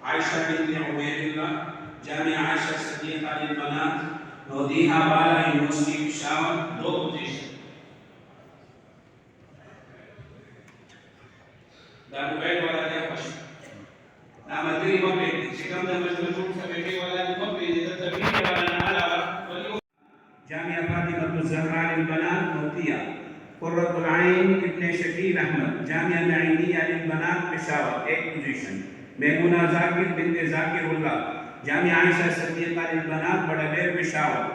عائشہ بنت عبید اللہ جامعہ عائشہ صدیقہ للبنات نودیہا بالا university Peshawar 2 position دا mobile والا دیا خوش دا مدری مبید شکم دا مجلسون سبیٹی والا مبید دا تبیلی والا علاوہ جامعہ فاطمۃ الزہرا للبنات نوتیہ قرۃ العین ابن شکیل احمد جامعہ معینیہ للبنات پشاور 1 پوزیشن میمونہ ذاکر بنت ذاکر اللہ جامعہ عائشہ صدیقہ للبنات بڑھبیر پشاور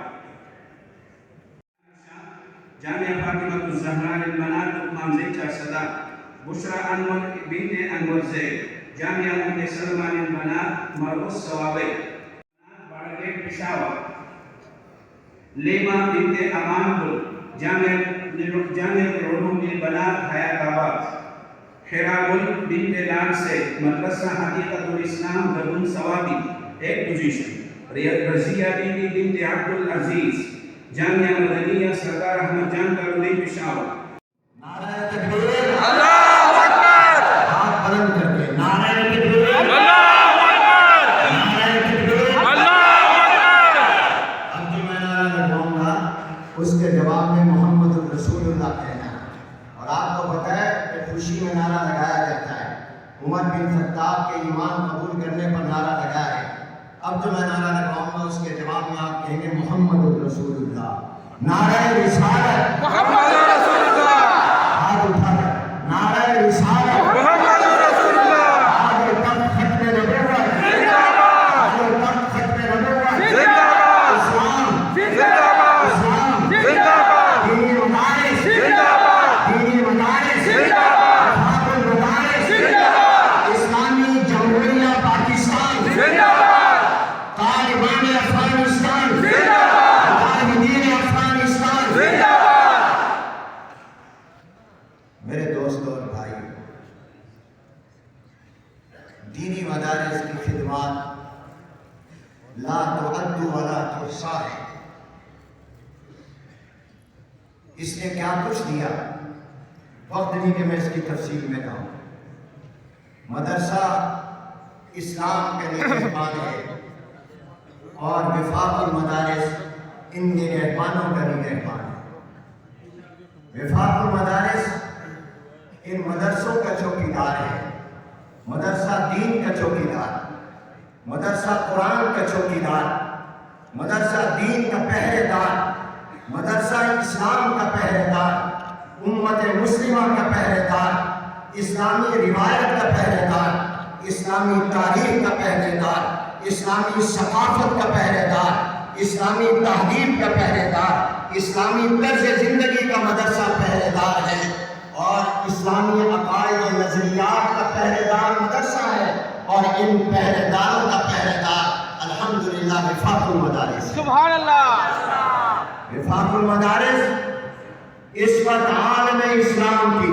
جامعہ فاطمۃ الزہرا للبنات لقمان زیچہ صدق بشرا انور بنت انور زید جامعہ ام سلمہ للبنات مربوط ثوابی بڑھبیر پشاور لیما بنت امان گل جامعہ العلوم للبنات حیات آباد خیرابل بنت لال سے مدرسہ حقیقت الاسلام درون ثوابی 1 پوزیشن رضیہ بی بنت عبد العزیز جامعہ مدنیہ سردار احمد جان کالونی پشاور نعرہ تکبیر اللہ اکبر ہاتھ بلند کر کے نعرہ تکبیر اللہ اکبر نعرہ تکبیر اللہ اکبر اب جو میں نعرہ لگاؤں گا اس کے جواب میں محمد رسول اللہ کہنا ہے اور آپ کو پتہ ہے کہ خوشی میں نعرہ لگایا جاتا ہے عمر بن خطاب کے ایمان قبول کرنے پر نعرہ لگا ہے اب جو میں نعرہ لگاؤں گا اس کے جواب میں آپ کہیں گے محمد رسول اللہ نعرہ رسالت محمد رسول اللہ ہاتھ اٹھا کر نعرہ رسالت محمد رسول اللہ آج تک ختم نبوت زندہ باد آج تک ختم نبوت زندہ باد اسلام زندہ باد اسلام زندہ باد دینی مدارس زندہ باد دینی مدارس زندہ باد وفاق المدارس زندہ باد اسلامی جمہوریہ پاکستان زندہ باد طالبان افغانستان زندہ باد مجاہدین افغانستان زندہ باد میرے دوستوں اور بھائی دینی مدارس کی خدمات لا تعد ولا تحصى ہے اس نے کیا کچھ دیا وقت نہیں کہ میں اس کی تفصیل میں کہوں مدرسہ اسلام کے نگہبان ہے اور وفاق المدارس ان نگہبانوں کا نگہبان ہے وفاق المدارس ان مدرسوں کا چوکیدار ہے مدرسہ دین کا چوکیدار مدرسہ قرآن کا چوکیدار مدرسہ دین کا پہرے دار مدرسہ اسلام کا پہرے دار امت مسلمہ کا پہرے دار اسلامی روایت کا پہرے دار اسلامی تاریخ کا پہرے دار اسلامی ثقافت کا پہرے دار اسلامی تہذیب کا پہرے دار اسلامی طرز زندگی کا مدرسہ پہرے دار ہے اور اسلامی عقائد و نظریات کا پہرے دار مدرسہ ہے اور ان پہرے داروں کا پہرے دار الحمدللہ وفاق المدارس سبحان اللہ وفاق المدارس اس وقت عالم اسلام کی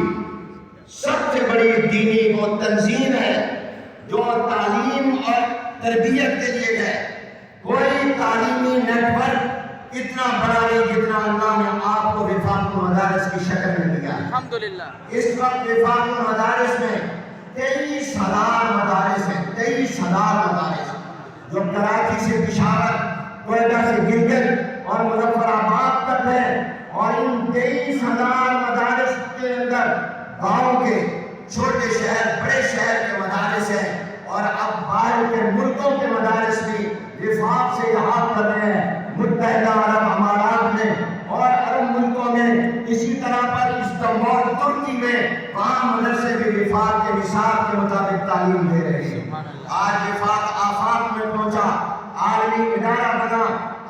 سب سے بڑی دینی وہ تنظیم ہے جو تعلیم اور تربیت کے لیے ہے کوئی تعلیمی نیٹ ورک اتنا بڑا نہیں جتنا اللہ نے آپ کو وفاق المدارس کی شکل میں دیا ہے الحمدللہ اس وقت وفاق المدارس میں 23,000 مدارس ہیں 23,000 مدارس جو کراچی سے پشاور کوئٹہ سے گلگت اور مظفر آباد تک ہے اور ان 23,000 مدارس کے اندر گاؤں کے چھوٹے شہر بڑے شہر کے مدارس ہیں اور اب باہر کے ملکوں کے مدارس بھی وفاق سے احاطہ کر رہے ہیں متحدہ عرب امارات میں اور عرب ملکوں میں اسی طرح پر استنبول ترکی میں وہاں مدرسے بھی وفاق کے نصاب کے مطابق تعلیم دے رہے ہیں آج وفاق آفاق میں پہنچا عالمی ادارہ بنا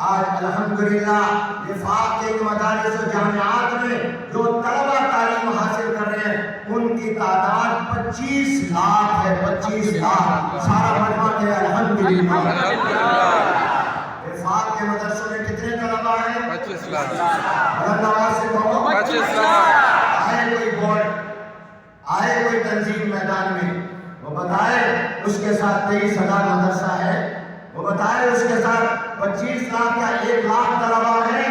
آج الحمدللہ وفاق کے مدارس و جامعات میں جو طلبہ تعلیم حاصل کر رہے ہیں ان کی تعداد 25 لاکھ ہے 25 لاکھ سارا مجمع ہے الحمدللہ وفاق کے مدرسوں میں کتنے طلبہ ہیں 25 لاکھ بلند آواز سے کہو 25 لاکھ آئے کوئی بورڈ آئے کوئی تنظیم میدان میں وہ بتائے اس کے ساتھ 23,000 مدرسہ ہے وہ بتائے اس کے ساتھ 25 لاکھ یا 1 لاکھ طلبہ ہے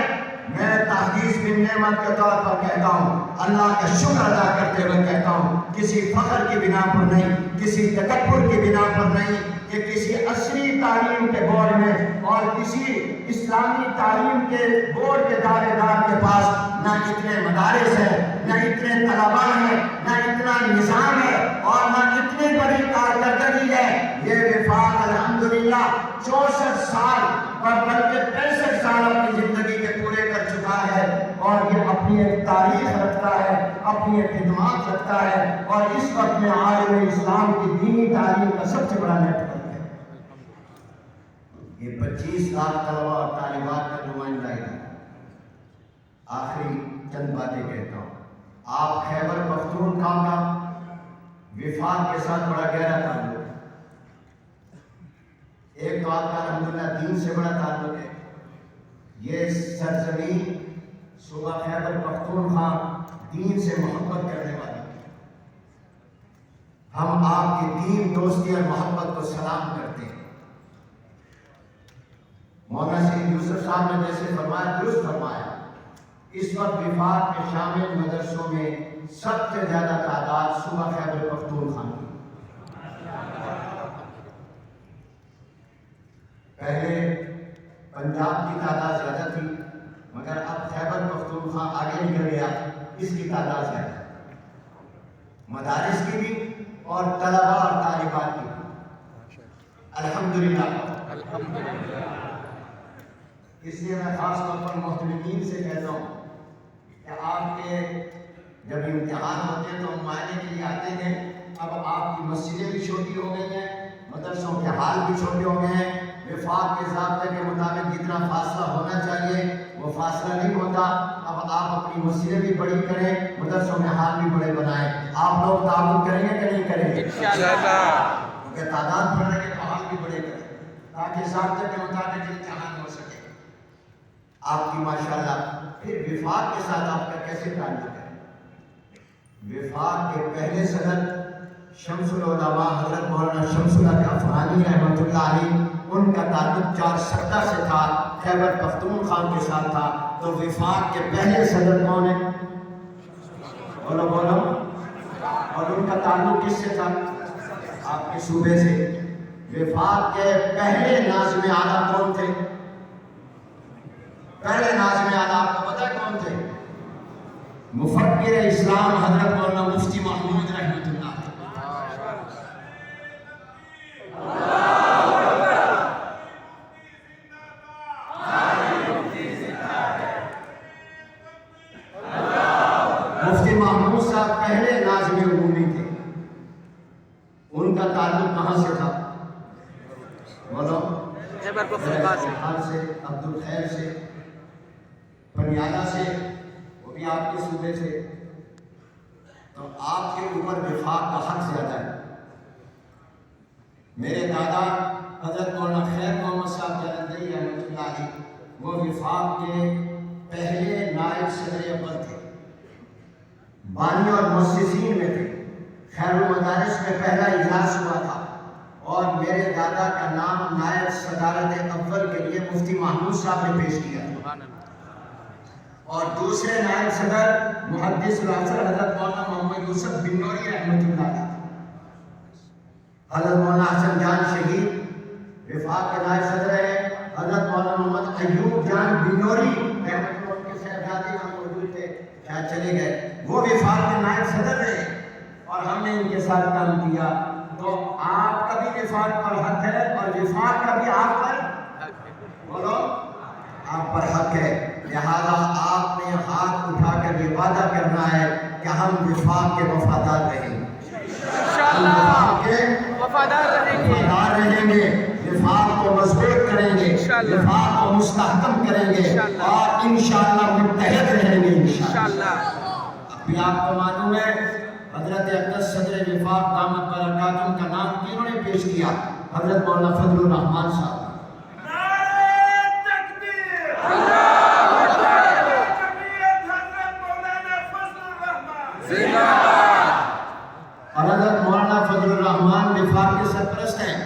میں تحدیث بن نعمت کے طور پر کہتا ہوں اللہ کا شکر ادا کرتے ہوئے کہتا ہوں کسی فخر کی بنا پر نہیں کسی تکبر کی بنا پر نہیں کہ کسی عصری تعلیم کے بورڈ میں اور کسی اسلامی تعلیم کے بورڈ کے دارے دار کے پاس نہ اتنے مدارس ہیں، نہ اتنے طلباء ہیں، نہ اتنا نظام ہے اور نہ اتنی بڑی کارکردگی ہے۔ یہ وفاق الحمدللہ 64 سال اور بلکہ 65 سال اپنی زندگی کے پورے کر چکا ہے اور یہ اپنی ایک تاریخ رکھتا ہے، اپنی ایک خدمات رکھتا ہے اور اس وقت میں عالم اسلام کی دینی تعلیم کا سب سے بڑا نیٹ ورک ہے۔ یہ 25 لاکھ طلباء اور طالبات کا نمائندہ ہے۔ آخری چند باتیں کہتا ہوں۔ آپ خیبر پختونخوا کا وفاق کے ساتھ بڑا گہرا تعلق ہے۔ ایک تو آپ کا الحمدللہ دین سے بڑا تعلق ہے۔ یہ سرزمین صوبہ خیبر پختونخوا دین سے محبت کرنے والی ہے۔ ہم آپ کی دین، دوستی اور محبت کو سلام کرتے ہیں۔ مولانا سید یوسف صاحب نے جیسے فرمایا، درست فرمایا، اس وقت وفاق میں شامل مدرسوں میں سب سے زیادہ تعداد صوبہ خیبر پختونخوا کی۔ پہلے پنجاب کی تعداد زیادہ تھی، مگر اب خیبر پختونخوا آگے نکل گیا، اس کی تعداد زیادہ ہے، مدارس کی بھی اور طلباء اور طالبات کی بھی، الحمدللہ۔ اس لیے میں خاص طور پر محتمین سے کہتا ہوں کہ آپ کے جب امتحان ہوتے ہیں تو ہم معائنے کے لیے آتے ہیں۔ اب آپ کی مسجدیں بھی چھوٹی ہو گئی ہیں، مدرسوں کے حال بھی چھوٹے ہو گئے ہیں، وفاق کے ضابطے کے مطابق جتنا فاصلہ ہونا چاہیے وہ فاصلہ نہیں ہوتا۔ اب آپ اپنی مسجدیں بھی بڑی کریں، مدرسوں میں حال بھی بڑے بنائیں۔ آپ لوگ تعاون کریں گے کہ نہیں کریں گے؟ انشاءاللہ۔ کیونکہ تعداد بڑھ رہی ہے تو حال بھی بڑے کریں تاکہ ضابطے کے مطابق امتحان ہو سکے۔ آپ کی ماشاءاللہ۔ پھر وفاق کے ساتھ آپ کا کیسے تعلق ہے؟ وفاق کے پہلے صدر شمس العلماء حضرت مولانا شمس الحق افغانی رحمۃ اللہ علیہ، ان کا تعلق 470 سے تھا، خیبر پختونخوا کے ساتھ تھا۔ تو وفاق کے پہلے صدر کون ہیں؟ بولو بولو۔ اور ان کا تعلق کس سے تھا؟ آپ کے صوبے سے۔ وفاق کے پہلے ناظم اعلیٰ کون تھے؟ پہلے ناظم اعلیٰ آپ کو پتہ ہے کون تھے؟ مفکر اسلام حضرت مولانا مفتی محمود رحمۃ اللہ۔ مفتی محمود صاحب پہلے ناظم عمومی تھے۔ ان کا تعلق کہاں سے تھا؟ بولو۔ خیبر پختونخوا سے، عبد الخیر سے، پنیالہ سے، وہ بھی آپ کے صوبے سے۔ تو آپ کے اوپر وفاق کا حق زیادہ ہے۔ میرے دادا حضرت مولانا خیر محمد صاحب جلندھری رحمۃ اللہ علیہ، وہ وفاق کے پہلے نائب صدر اول تھے، بانی اور مؤسسین میں تھے۔ خیر المدارس میں پہلا اجلاس ہوا تھا اور میرے دادا کا نام نائب صدارت اول کے لیے مفتی محمود صاحب نے پیش کیا اور دوسرے نائب صدر محدث العصر حضرت مولانا محمد یوسف بنوری رحمۃ اللہ علیہ، حضرت مولانا حسن جان شہید وفاق کے نائب صدر ہے، حضرت مولانا محمد ایوب جان بنوری رحمۃ اللہ کے صاحبزادے ہم موجود تھے، شاید چلے گئے، وہ وفاق کے نائب صدر رہے اور ہم نے ان کے ساتھ کام کیا۔ تو آپ کا بھی وفاق پر حق ہے اور وفاق کا بھی آپ پر، بولو، آپ پر حق ہے۔ لہذا آپ نے ہاتھ اٹھا کر یہ وعدہ کرنا ہے کہ ہم وفاق کے وفادار رہیں گے، وفاق کے وفادار رہیں گے، وفاق کو مضبوط کریں گے، وفاق کو مستحکم کریں گے اور انشاءاللہ متحد رہیں گے انشاءاللہ۔ ابھی آپ کو معلوم ہے حضرت اقدس صدر وفاق دامت برکاتہم کا نام کینوں نے پیش کیا؟ حضرت مولانا فضل الرحمان صاحب۔ اور حضرت مولانا فضل الرحمان وفاق کے سرپرست ہیں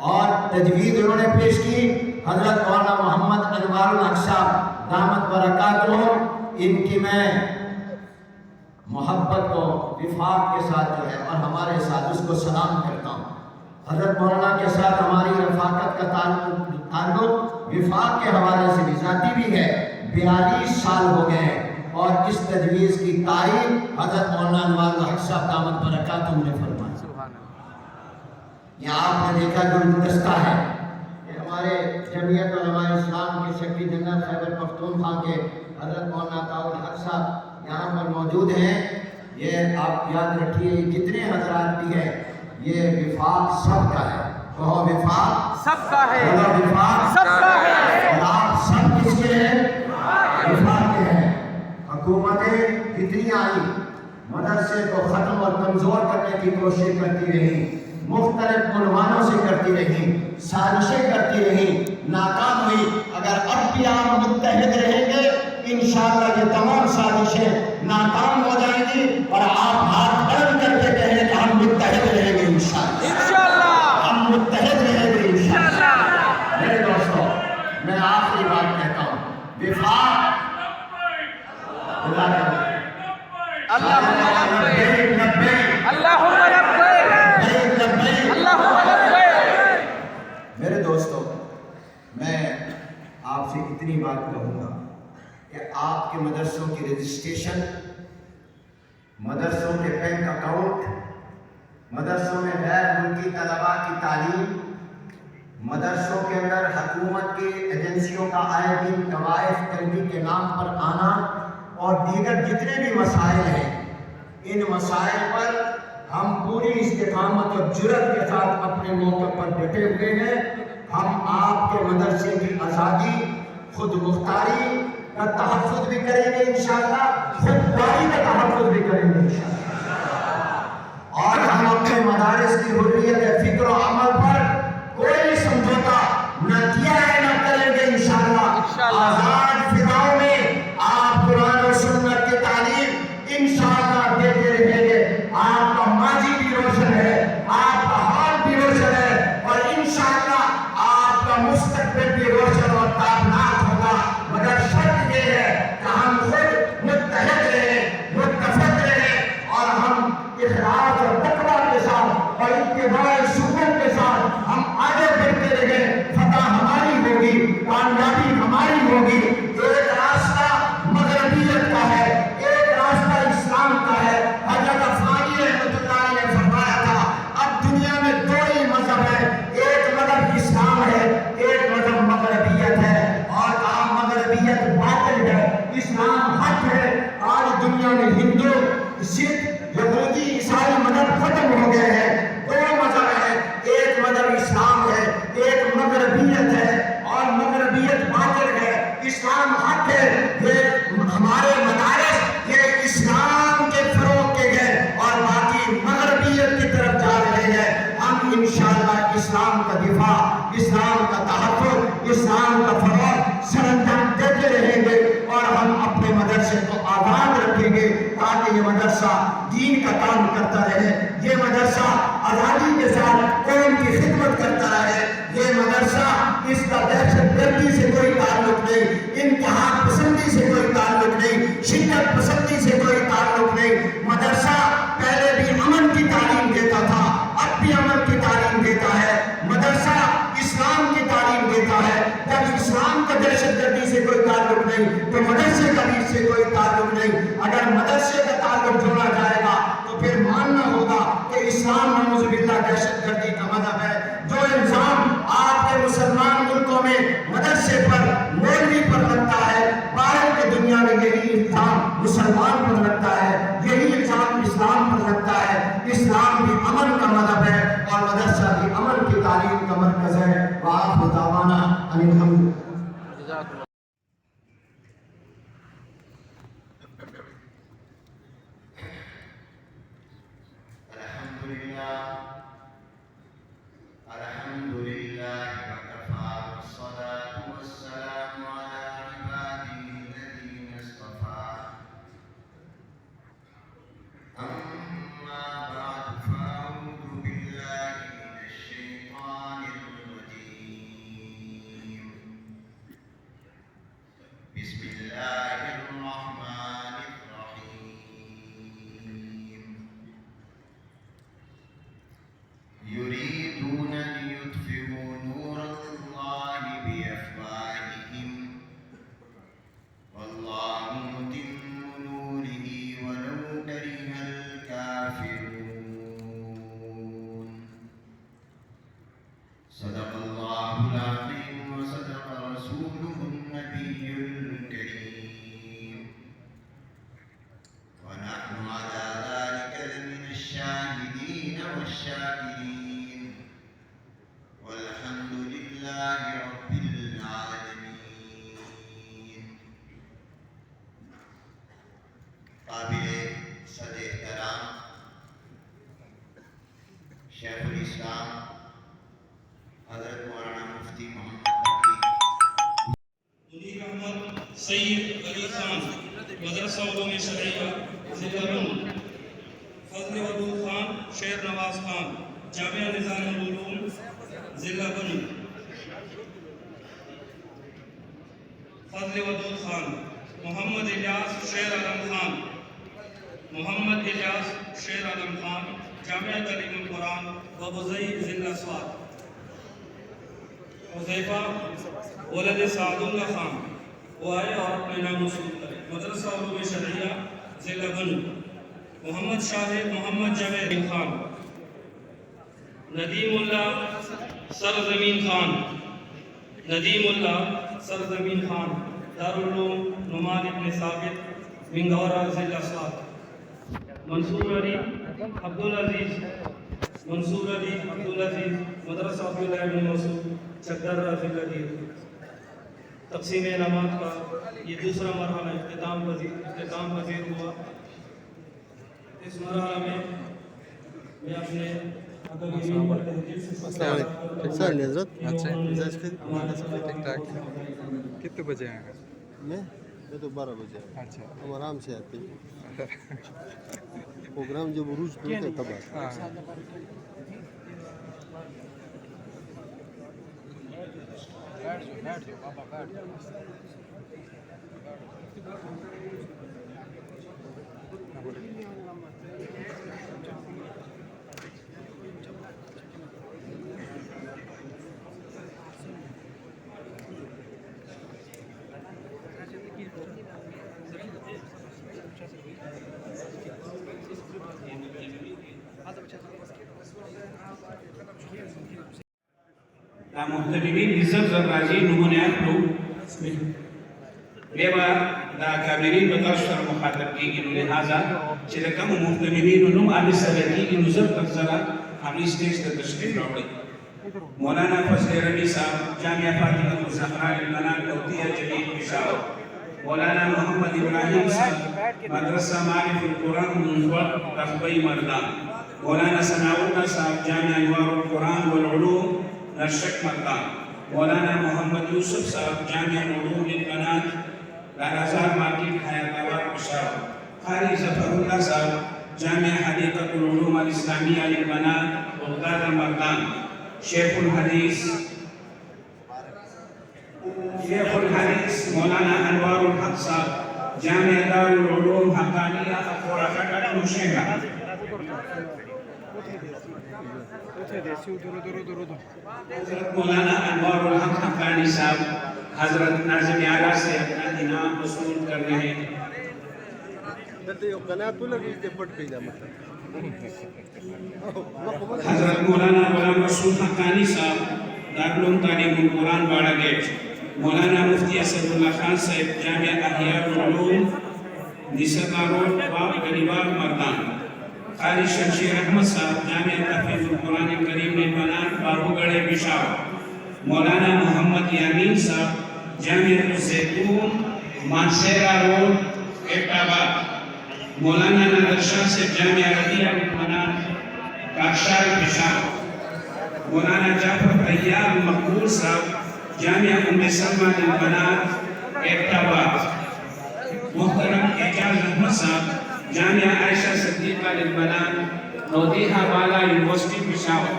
اور تجوید انہوں نے پیش کی حضرت مولانا محمد انوار الحق صاحب دامت برکاتہم۔ ان کی میں محبت کو وفاق کے ساتھ جو ہے اور ہمارے ساتھ اس کو سلام کرتا ہوں۔ حضرت مولانا کے ساتھ ہماری رفاقت کا تعلق وفاق کے حوالے سے بھی ذاتی بھی ہے. 42 سال ہو گئے ہیں اور اس تجویز کی تعریف حضرت مولانا انوار الحق صاحب دامت برکاتہم نے فرمائی. یہ آپ نے دیکھا گلدستہ ہے. یہ ہمارے جمعیت علماء اسلام کے سیکرٹری جنرل خیبر پختونخوا کے حضرت مولانا عطاء الحق صاحب یہاں پر موجود ہیں. یہ آپ یاد رکھیے جتنے حضرات بھی ہیں یہ وفاق سب کا ہے. کہو وفاق سب کا ہے. وفاق سب کا ہے. اور آپ سب کس کے ہیں؟ وفاق کے ہیں. حکومتیں کتنی آئی مدرسے کو ختم اور کمزور کرنے کی کوشش کرتی رہی, مختلف عنوانوں سے کرتی رہی, سازشیں کرتی رہی, ناکام ہوئی. اگر اب بھی آپ متحد رہیں گے انشاءاللہ یہ تمام سازشیں ناکام ہو جائیں گی اور آپ ہاتھ بلند کر کے کہیں کہ ہم متحد رہیں گے انشاءاللہ. ہم متحد رہیں گے انشاءاللہ. میرے دوستو میں آخری بات کہتا ہوں. وفاق میرے دوستو میں آپ سے اتنی بات کہوں گا کہ آپ کے مدرسوں کی رجسٹریشن, مدرسوں کے بینک اکاؤنٹ, مدرسوں میں غیر ملکی طلباء کی تعلیم, مدرسوں کے اندر حکومت کی ایجنسیوں کا آئے دن طوائف تربیت کے نام پر آنا اور دیگر جتنے بھی مسائل ہیں, ان مسائل پر ہم پوری استقامت اور جرأت کے ساتھ اپنے موقع پر ڈٹے ہوئے ہیں. ہم آپ کے مدرسے کی آزادی, خود مختاری کا تحفظ بھی کریں گے انشاءاللہ, خودداری کا تحفظ بھی کریں گے انشاءاللہ, اور ہم اپنے مدارس کی حریت فکر و عمل پر کوئی سمجھوتا نہ کیا ہے نہ کریں گے انشاءاللہ. آزاد فضاؤں میں آپ قرآن و سنت کی تعلیم انشاءاللہ دیتے رہیں گے. آپ کا ماضی بھی روشن ہے, آپ کا حال بھی روشن ہے اور انشاءاللہ آپ کا مستقبل بھی روشن اور تابناک ہوگا. مگر شرط یہ ہے کہ ہم خود متحد رہیں, متفق رہیں اور ہم اخلاص اور تقویٰ کے ساتھ اور اتباع سنت کے ساتھ ہم آگے بڑھتے رہیں. فتح ہماری ہوگی, کامیابی ہماری ہوگی. ایک راستہ مغربیت کا ہے, ایک راستہ اسلام کا ہے. حضرت افغانی رحمۃ اللہ نے فرمایا تھا اب دنیا میں دو ہی مذہب ہے, ایک مذہب اسلام ہے, ایک مذہب مغربیت ہے. اور کہا مغربیت باطل ہے, اسلام حق ہے. آج دنیا میں ہندو, سکھ, یہودی, عیسائی مذہب ختم ہو گئے ہیں. دو مذہب ہیں, ایک مذہب اسلام ہے, ایک مغربیت ہے. اور مغربیت باطل ہے, اسلام حق ہے. یہ ہمارے مدارس یہ اسلام کے فروغ کے گئے اور باقی مغربیت کی طرف جا رہے ہیں. ہم انشاءاللہ اسلام کا دفاع, اسلام کا تحفظ, اسلام کا فروغ سر انجام دیتے رہیں گے اور ہم اپنے مدرسے کو آباد رکھیں گے تاکہ یہ مدرسہ دین کا کام کرتا رہے, یہ مدرسہ آزادی کے ساتھ قوم کی خدمت کرتا رہے. یہ مدرسہ اس کا دہشت گردی سے کوئی تعلق نہیں, انتہا پسندی سے کوئی تعلق نہیں, شدت پسندی سے کوئی تعلق نہیں. مدرسہ پہلے بھی امن کی تعلیم دیتا تھا, اب بھی امن کی تعلیم دیتا ہے. مدرسہ اسلام کی تعلیم دیتا ہے. جب اسلام کا دہشت گردی سے کوئی تعلق نہیں تو مدرسے کا بھی اس سے کوئی تعلق نہیں. اگر مدرسے کا تعلق جوڑا جائے گا تو پھر ماننا ہوگا کہ اسلام نعوذ باللہ دہشت گردی کا مذہب ہے. جو الزام آپ کے مسلمان ملکوں میں مدرسے پر, مولوی پر لگتا ہے, باہر کے دنیا میں یہی الزام مسلمان پر لگتا ہے, یہی الزام اسلام پر لگتا ہے. اسلام بھی امن کا مذہب ہے اور مدرسہ بھی امن کی تعلیم کا مرکز ہے. وآخر دعوانا ان الحمد قابل صد احترام شیخ الاسلام حضرت مولانا مفتی محمد منیر احمد سید علی خان مدرسہ علوم شرعیہ ضلع بنو فضل ودود خان شیر نواز خان جامعہ نظام العلوم ضلع بنو فضل ودود خان محمد الیاس شیر عالم خان محمد الیاس شیر عالم خان جامعہ تعلیم القرآن وبزئی ضلع سوات حذیفہ ولد سعد اللہ خان وہ آئے اور اپنے نام وصول کرے مدرسہ علوم شرعیہ ضلع بنو محمد شاہد محمد جاوید خان ندیم اللہ سرزمین خان ندیم اللہ سرزمین خان دارالعلوم نعمان ابن ثابت منگورہ ضلع سوات منصور علی عبدالعزیز منصور علی عبدالعزیز مدرسہ عبداللہ ابن مسعود چکدر ضلع دیر تقسیم انعامات کا یہ دوسرا مرحلہ اختتام پذیر ہوا اس مرحلہ میں اپنے حضرت اچھا کتنے بجے آئیں گے میں تو 12 بجے اچھا ہم آرام سے آتے ہیں پروگرام جب عروج پہ ہوتا ہے تب آتے ہیں دا محتمین عزت زرازی نمونیات لو بیبا دا کابرین بتاشتر مخاطب کی گی لہذا چیزا کم محتمین نم آلی سلطی کی نظر تکزرا ہمیں سٹیج در تشکیل روڑی مولانا فضل ربی صاحب جامعہ فاطمہ الزہراء المنان توتیہ جلیل پشاور مولانا محمد ابراہیم صاحب مدرسہ معرف القرآن منفر رخبئی مردان مولانا ثناءاللہ صاحب جامعہ انوار القرآن والعلوم نرشک مردان مولانا محمد یوسف صاحب جامعہ العلوم للبنات لالازار مارکیٹ حیات آباد پشاور قاری ظفر اللہ صاحب جامعہ حدیقۃ العلوم الاسلامیہ للبنات بغداد مردان شیخ الحدیث مولانا انوار الحق صاحب جامعہ دار العلوم حقانیہ اخورا خطر مشہرہ حضرت مولانا انوار الحق حقانی صاحب حضرت ناظم اعلیٰ سے اپنا انعام وصول کر رہے ہیں حضرت مولانا غلام رسول حقانی صاحب دارالعلوم تعلیم القرآن باڑا گیٹ مولانا مفتی اسد اللہ خان صاحب جامعہ احیاء العلوم نسبہ روڈ باب گلیباب مردان قاری شمشیر احمد صاحب جامعہ تحفیظ القرآن کریم للبنات بابو گڑھ پشاور مولانا محمد یامین صاحب جامعہ الزیتون مانسیرا روڈ ایبٹ مولانا نادر شاہ صاحب جامعہ ربیعہ للبنات کاکشار پشاور مولانا جعفر ایاب مقبول صاحب جامعہ ام سلمہ للبنات ایبٹ محترم اعجاز احمد صاحب جامعہ عائشہ صدیقہ للبنات نودیحہ والا یونیورسٹی پشاور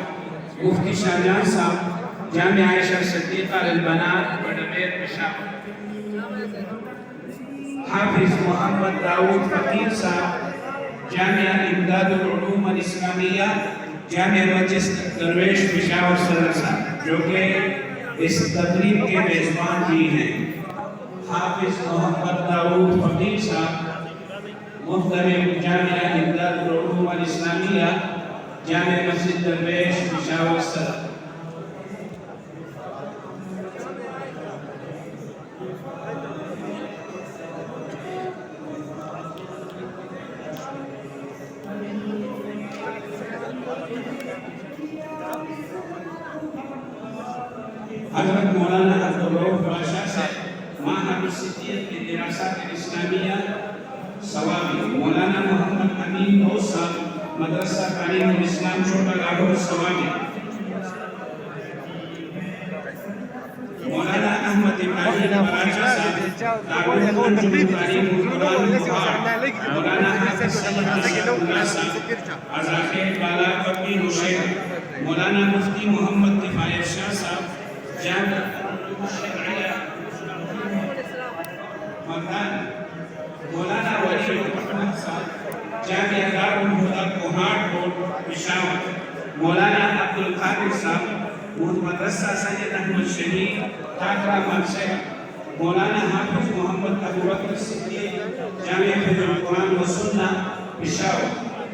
مفتی شاہجہاں صاحب جامعہ عائشہ صدیقہ للبنات بڑبیر پشاور حافظ محمد داؤد فقیر صاحب جامعہ امداد العلوم الاسلامیہ جامعہ مسجد درویش پشاور صدر صاحب جو کہ اس تقریب کے میزبان بھی ہیں حافظ محمد داؤد فقیر صاحب محترم جامعہ امداد العلوم الاسلامیہ جامعہ مسجد درویش پشاور صدر حضرت مولانا عبدالرؤوف بادشاہ سے معہد الستیت کی دراسات الاسلامیہ ثوابی مولانا محمد امین غوث صاحب مدرسہ تعلیم الاسلام چھوٹا لاہور سوامی، مولانا احمد ابراہیم براجہ صاحب دارالعلوم تعلیم القرآن بہار، مولانا حافظ سید اللہ صاحب عزاخیر بالا کبی حسین، مولانا مفتی محمد دفاع شاہ صاحب جامعہ شرعیہ مکان، مولانا ولی الرحمن صاحب جامعہ دارالہدیٰ کوہاٹ روڈ پشاور، مولانا عبد القادر صاحب مدرسہ سید احمد شہید ٹاکرا منشا، مولانا حافظ محمد ابو بکر صدیق جامعہ حفظ القرآن و سنہ پشاور،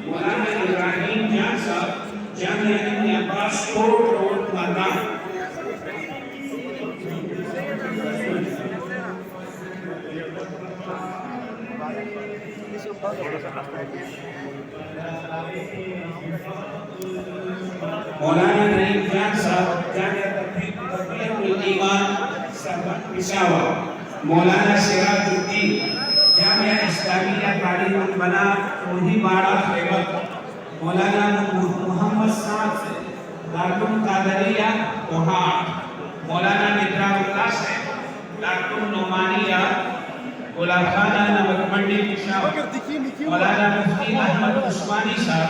مولانا ابراہیم جان صاحب جامعہ ابن عباس کوٹ روڈ مردان، مولانا نعیم جان صاحب جامعہ تربیت الایمان پشاور، مولانا سراج الدین جامعہ اسلامیہ تعلیم البنا کوہی باڑہ خیبر، مولانا محمد سعد دارالعلوم قادریہ کوہاٹ، مولانا ندرا اللہ صاحب دارالعلوم نعمانیہ گلاب خانہ نمک منڈی پشاور، مولانا مفتی احمد عثمانی صاحب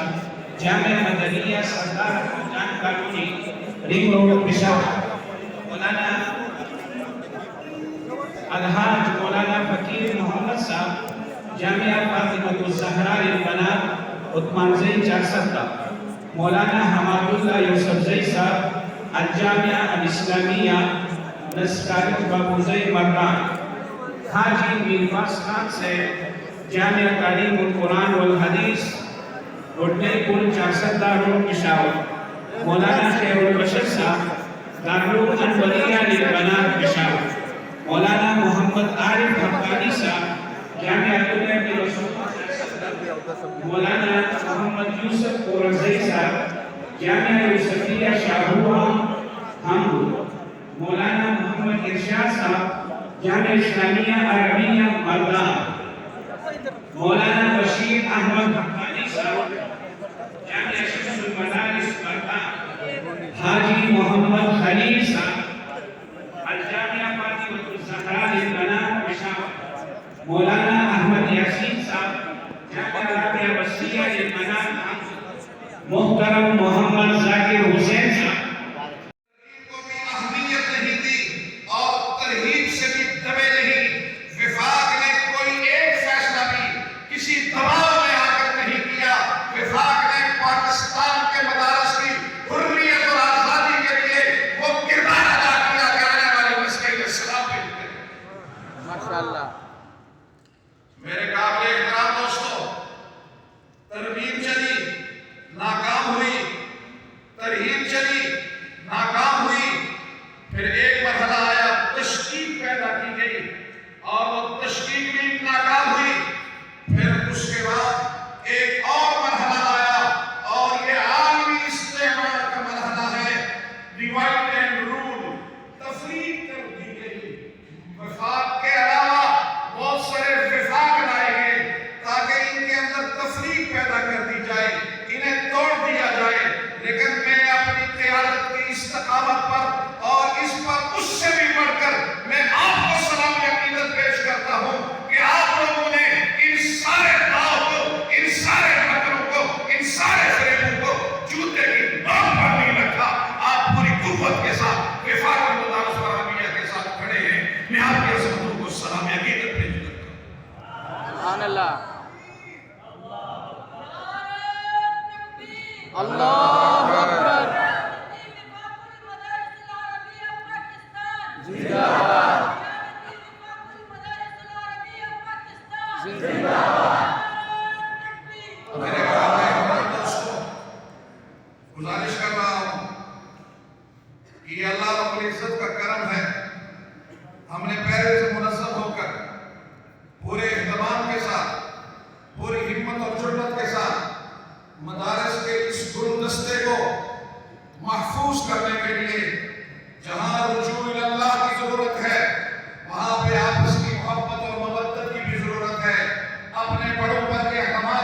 جامعہ مدنیہ سردار جان کالونی رنگ روڈ پشاور، مولانا الحاج مولانا فقیر محمد صاحب جامعہ فاطمۃ الزہرا للبنات عثمان زئی 470، مولانا حماد اللہ یوسف زئی صاحب الجامعہ الاسلامیہ نسکاری بابو زئی مردان، حاجی میرباز خان سے جامعہ تعلیم القرآن والحدیث گھٹنے پل 410 روڈ پشاور، مولانا خیر البشر صاحب دارالعلوم انوریہ للبنات پشاور، مولانا محمد عارف حقانی صاحب جامعہ طب رسول، مولانا محمد یوسف اورنگزئی صاحب جامعہ یوسفیہ شاہوہا ہم، مولانا محمد ارشاد صاحب جامعہ اسلامیہ عربیہ مردان، مولانا بشیر احمد حقانی صاحب جامعہ شمس المدارس مردان، حاجی محمد خلیل صاحب الجامعہ فاطمۃ الزہرا للبنات پشاور، مولانا احمد یاسین صاحب جامعہ رابعہ بصریہ للبنات، محترم محمد ذاکر حسین صاحب میرے قابل احترام دوستو، تربیت چلی ناکام ہوئی، ترہیب چلی ناکام ہوئی، پھر ایک مرحلہ آیا تشکیک پیدا کی گئی اور وہ تشکیک بھی ناکام ہوئی، پھر اس کے بعد ایک اور مرحلہ آیا اور یہ عالمی استعمار کا مرحلہ ہے، ڈیوائڈ اینڈ رول، تفریق کر دی گئی، وفاق کے علاوہ بہت سارے وفاق لائے گئے تاکہ ان کے اندر تفریق پیدا کر دی جائے، انہیں توڑ دیا جائے، لیکن میں اپنی قیادت کی استقامت پر اور اس پر اس سے بھی بڑھ کر میں آپ کو سلام عقیدت پیش کرتا ہوں کہ آپ لوگوں نے ان سارے داؤ کو، ان سارے مکروں کو، ان سارے فریبوں کو جوتے کی نوک پر نہیں رکھا، آپ پوری قوت کے ساتھ وفاق المدارس ورحمیہ کے ساتھ کھڑے ہیں، میں آپ کی عظمتوں کو سلام عقیدت پیش کرتا ہوں۔ سبحان اللہ، اللہ اکبر، زندہ باد، زندہ باد۔ میرے قابل احترام دوستو، گزارش کر رہا ہوں کہ یہ اللہ رب العزت کا کرم ہے، ہم نے پہلے سے منظم ہو کر پورے اہتمام کے ساتھ، پوری ہمت اور جرأت کے ساتھ مدارس کے اس گلدستے کو محفوظ کرنے کے لیے جہاں رجوع اللہ کی ضرورت ہے وہاں پہ آپس کی محبت اور مودت کی بھی ضرورت ہے، اپنے بڑوں پر اعتماد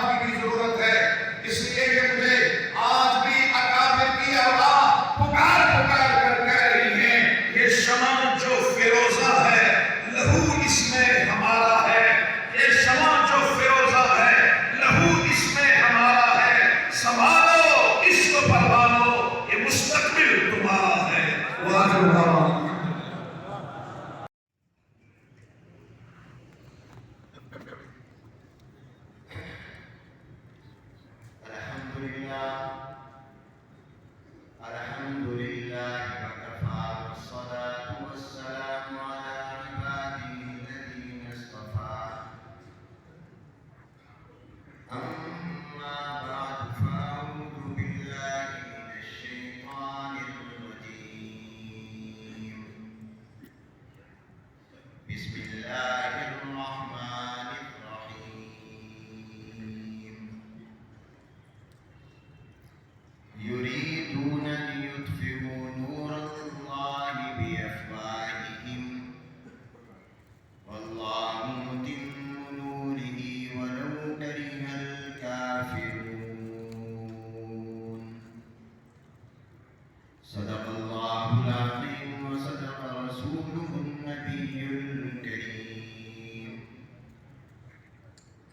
صدق الله العظيم وصدق رسوله النبي الكريم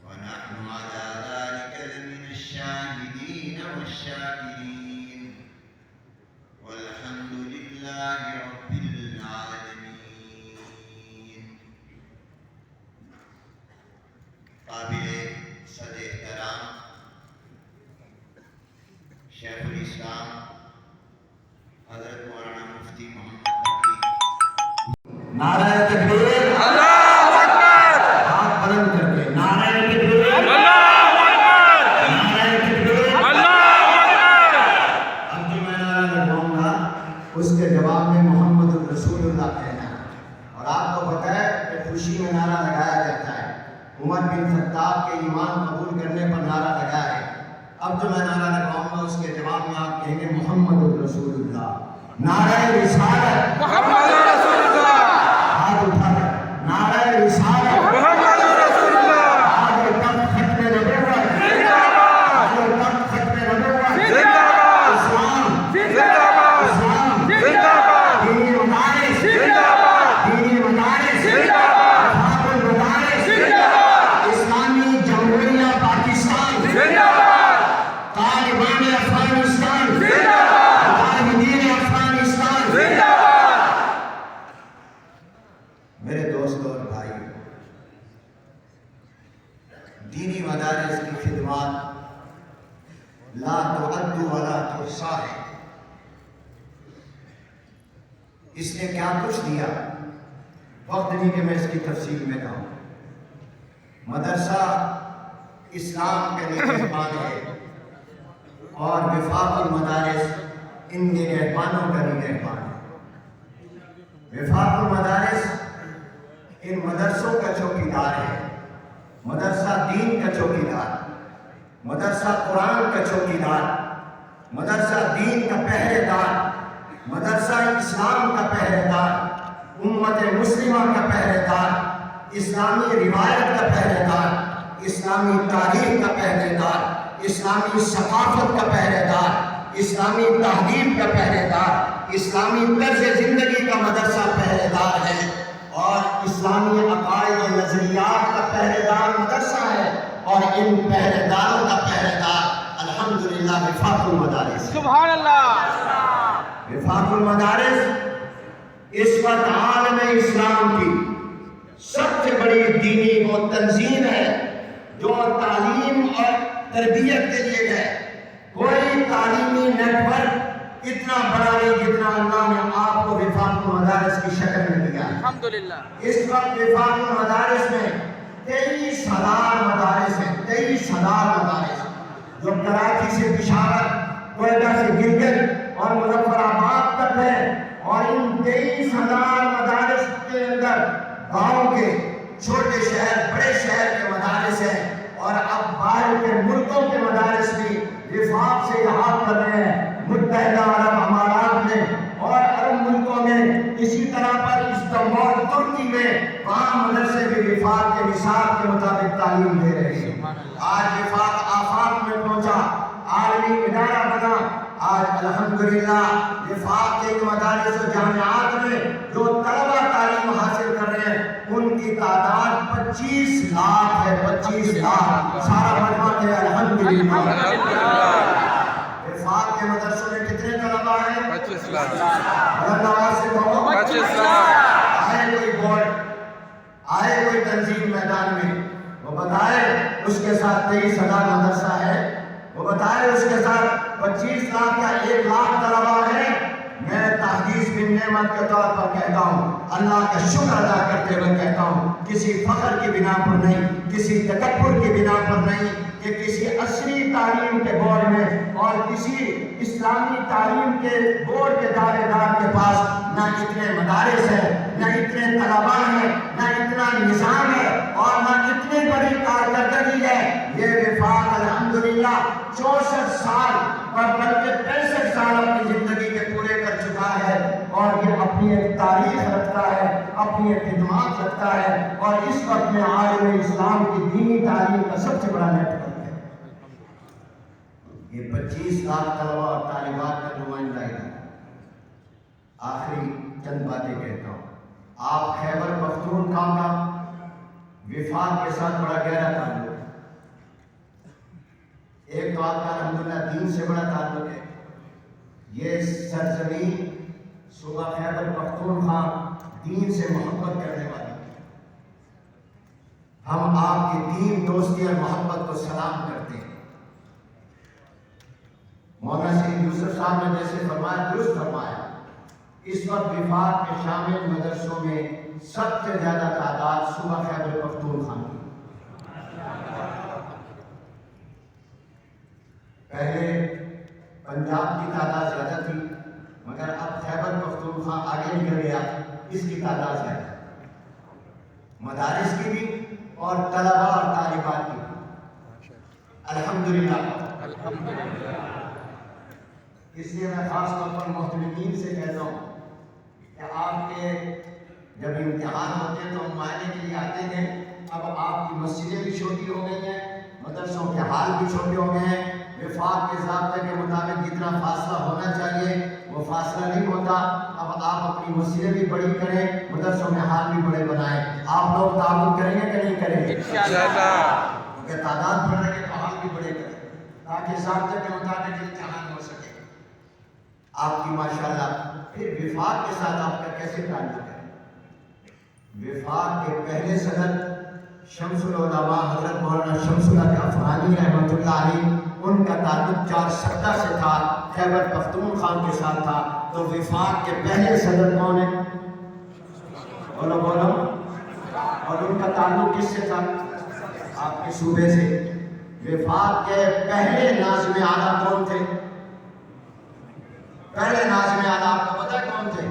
ونحن على ذلك لمن الشاهدين والشاكرين والحمد لله رب العالمين. قابل صد احترام شیخ الاسلام حضرت مولانا مفتی محمد نقوی. نعرہ تکبیر، اللہ اکبر، ہاتھ بلند کر کے نعرہ تکبیر، اللہ اکبر، نعرہ تکبیر. اللہ اکبر. اب جو میں نعرہ لگواؤں گا اس کے جواب میں محمد الرسول اللہ کہنا ہے. اور آپ کو پتہ ہے کہ خوشی میں نعرہ لگایا جاتا ہے. عمر بن خطاب کے ایمان قبول کرنے پر نعرہ لگا ہے. اب جو میں نعرہ لگواؤں گا اس کے جواب میں آپ کہیں گے محمد الرسول اللہ. نعرہ رسالت، محمد رسول اللہ، ہاتھ اٹھا کر نعرہ رسالت، محمد رسول اللہ، آج تک ختم نبوت، زندہ باد، آج تک ختم نبوت، زندہ باد، اسلام، زندہ باد، اسلام، زندہ باد، دینی مدارس، زندہ باد، دینی مدارس، زندہ باد، وفاق المدارس، زندہ باد، اسلامی جمہوریہ پاکستان، زندہ باد، طالبان افغانستان، زندہ باد، مجاہدین افغانستان. زندہ باد. میرے دوست اور بھائی، دینی مدارس کی خدمات لا تعد ولا تحصى ہے. اس نے کیا کچھ دیا، وقت نہیں کہ میں اس کی تفصیل میں کہوں. مدرسہ اسلام کے نگہبان ہے اور وفاق المدارس ان نگہبانوں کا نگہبان ہے. وفاق المدارس ان مدرسوں کا چوکیدار ہے. مدرسہ دین کا چوکیدار، مدرسہ قرآن کا چوکیدار، مدرسہ دین کا پہرے دار، مدرسہ اسلام کا پہرے دار، امت مسلمہ کا پہرے دار، اسلامی روایت کا پہرے دار، اسلامی تاریخ کا پہرے دار، اسلامی ثقافت کا پہرے دار، اسلامی تہذیب کا پہرے دار، اسلامی طرز زندگی کا مدرسہ پہرے دار ہے اور اسلامی عقائد و نظریات کا پہرے دار مدرسہ ہے. اور ان پہرے داروں کا پہرے دار الحمدللہ وفاق المدارس. سبحان اللہ. وفاق المدارس اس وقت عالم اسلام کی سب سے بڑی دینی وہ تنظیم ہے جو تعلیم اور تربیت کے لیے ہے. کوئی تعلیمی نیٹ ورک اتنا بڑا نہیں جتنا اللہ نے آپ کو وفاق المدارس کی شکل میں دیا ہے. الحمدللہ. اس وقت وفاق المدارس میں 23,000 مدارس ہیں. 23,000 مدارس جو کراچی سے پشاور، کوئٹہ سے گلگت اور مظفر آباد تک ہے. اور ان 23,000 مدارس کے اندر گاؤں کے، چھوٹے شہر، بڑے شہر کے مدارس ہیں. اور اب باہر کے ملکوں کے مدارس بھی وفاق سے احاطہ کر رہے ہیں. متحدہ عرب امارات میں اور عرب ملکوں میں، اسی طرح پر استنبول ترکی میں، وہاں مدرسے بھی وفاق کے نصاب کے مطابق تعلیم دے رہے ہیں. آج وفاق آفاق میں پہنچا، عالمی ادارہ بنا. آج الحمدللہ وفاق کے مدارس و جامعات میں جو طلبہ تعلیم حاصل کر رہے ہیں ان کی تعداد 25 لاکھ ہے. 25 لاکھ سارا مجمع ہے. الحمدللہ. وفاق کے مدرسوں میں کتنے طلبہ ہیں؟ 25 لاکھ. بلند آواز سے کہو. 25 لاکھ. آئے کوئی بورڈ، آئے کوئی تنظیم میدان میں، وہ بتائے اس کے ساتھ 23,000 مدرسہ ہے، وہ بتائے اس کے ساتھ 25 لاکھ یا 1 لاکھ طلبہ ہے. میں تحدیث بن نعمت کے طور پر کہتا ہوں، اللہ کا شکر ادا کرتے ہوئے کہتا ہوں، کسی فخر کی بنا پر نہیں، کسی تکبر کی بنا پر نہیں کہ کسی عصری تعلیم کے بورڈ میں اور کسی اسلامی تعلیم کے بورڈ کے دارے دار کے پاس نہ اتنے مدارس ہیں، نہ اتنے طلباء ہیں، نہ اتنا نظام ہے اور نہ اتنی بڑی کارکردگی ہے. یہ وفاق الحمدللہ 64 سال اور بلکہ 65 سال اپنی زندگی کے پورے کر چکا ہے اور یہ اپنی ایک تاریخ رکھتا ہے، اپنی ایک خدمات رکھتا ہے اور اس وقت میں عالم اسلام کی دینی تعلیم کا سب سے بڑا نیٹ ورک ہے. یہ 25 لاکھ طلباء اور طالبات کا نمائندہ ہے. آخری چند باتیں کہتا ہوں. آپ خیبر پختونخوا کا وفاق کے ساتھ بڑا گہرا تعلق ہے. ایک تو آپ کا الحمدللہ دین سے بڑا تعلق ہے. یہ سرزمین صوبہ خیبر پختونخوا دین سے محبت کرنے والی ہے. ہم آپ کی دین، دوستی اور محبت کو سلام کرتے ہیں. مولانا سید یوسف صاحب نے جیسے فرمایا، درست فرمایا. اس وقت وفاق میں شامل مدرسوں میں سب سے زیادہ تعداد صوبہ خیبر پختونخوا کی. پہلے پنجاب کی تعداد زیادہ تھی، مگر اب خیبر پختونخوا آگے نکل گیا، اس کی تعداد زیادہ ہے. مدارس کی بھی اور طلباء اور طالبات کی بھی. الحمدللہ. اس لیے میں خاص طور پر محترمین سے کہتا ہوں کہ آپ کے جب امتحان ہوتے ہیں تو ہم معائنے کے لیے آتے ہیں. اب آپ کی مسجدیں بھی چھوٹی ہو گئی ہیں، مدرسوں کے حال بھی چھوٹے ہو گئے ہیں. وفاق کے ضابطے کے مطابق جتنا فاصلہ ہونا چاہیے وہ فاصلہ نہیں ہوتا. اب آپ اپنی مسجدیں بھی بڑی کریں، مدرسوں میں حال بھی بڑے بنائیں. آپ لوگ تعاون کریں گے کہ نہیں کریں گے؟ کیونکہ تعداد بڑھ رہی ہے تو حال بھی بڑے کریں تاکہ ضابطے کے مطابق امتحان ہو سکے. آپ کی ماشاءاللہ. پھر وفاق کے ساتھ آپ کا کیسے تعلق ہے؟ وفاق کے پہلے صدر شمس العلماء حضرت مولانا شمس الحق افغانی رحمۃ اللہ علیہ، ان کا تعلق 470 سے تھا، خیبر پختونخوا کے ساتھ تھا. تو وفاق کے پہلے صدر کون ہیں؟ بولو بولو. اور ان کا تعلق کس سے تھا؟ آپ کے صوبے سے. وفاق کے پہلے ناظم اعلیٰ کون تھے؟ پہلے ناظم اعلیٰ آپ کو پتہ ہے کون تھے؟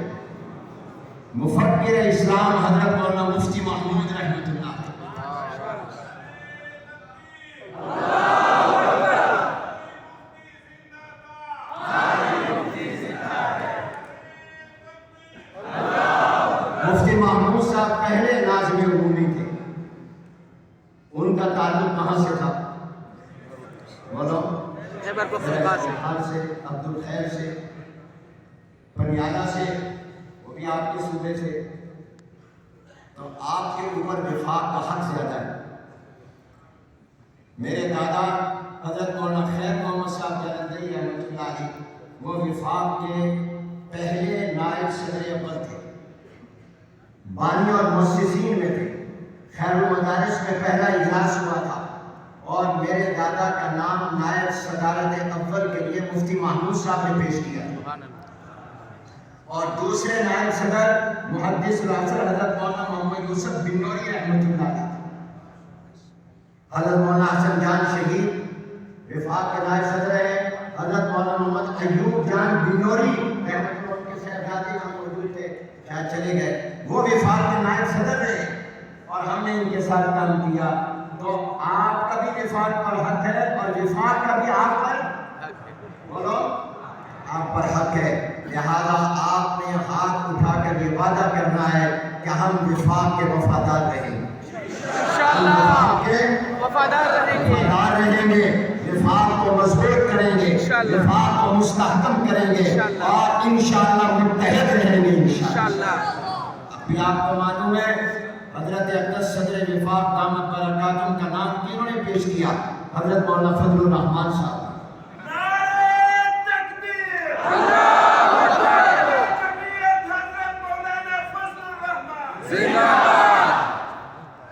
مفکر اسلام حضرت مولانا مفتی محمود رحمۃ اللہ. مفتی محمود صاحب پہلے ناظم عمومی تھے. ان کا تعلق کہاں سے تھا؟ بولو. خیبر پختونخوا سے، عبد الخیر سے، پنیالہ سے، وہ بھی آپ کے صوبے سے. تو آپ کے اوپر وفاق کا حق زیادہ ہے. میرے دادا حضرت مولانا خیر محمد صاحب جلندھری رحمۃ اللہ علیہ وہ وفاق کے پہلے نائب صدر اول تھے، بانی اور مؤسسین میں تھے. خیر المدارس میں پہلا اجلاس ہوا تھا اور میرے دادا کا نام نائب صدارت اول کے لیے مفتی محمود صاحب نے پیش کیا. اور دوسرے نائب صدر محدث العصر حضرت مولانا محمد یوسف بنوری رحمۃ اللہ علیہ. حضرت مولانا حسن جان شہید وفاق کے نائب صدر ہیں. حضرت مولانا محمد ایوب جان بنوری رحمۃ اللہ کے صاحبزادے ہم موجود تھے، شاید چلے گئے، وہ وفاق کے نائب صدر رہے اور ہم نے ان کے ساتھ کام کیا. تو آپ کا بھی وفاق پر حق ہے اور وفاق کا بھی آپ پر بولو آپ پر حق ہے. لہذا آپ نے ہاتھ اٹھا کر یہ وعدہ کرنا ہے کہ ہم وفاق کے وفادار رہیں گے. وفادار رہیں گے. وفاق کو مضبوط کریں گے، وفاق کو مستحکم کریں گے اور انشاءاللہ متحد رہیں گے انشاءاللہ. ابھی آپ کو معلوم ہے حضرت اقدس صدر وفاق دامت برکاتہم کا نام کینوں نے پیش کیا؟ حضرت مولانا فضل الرحمان صاحب.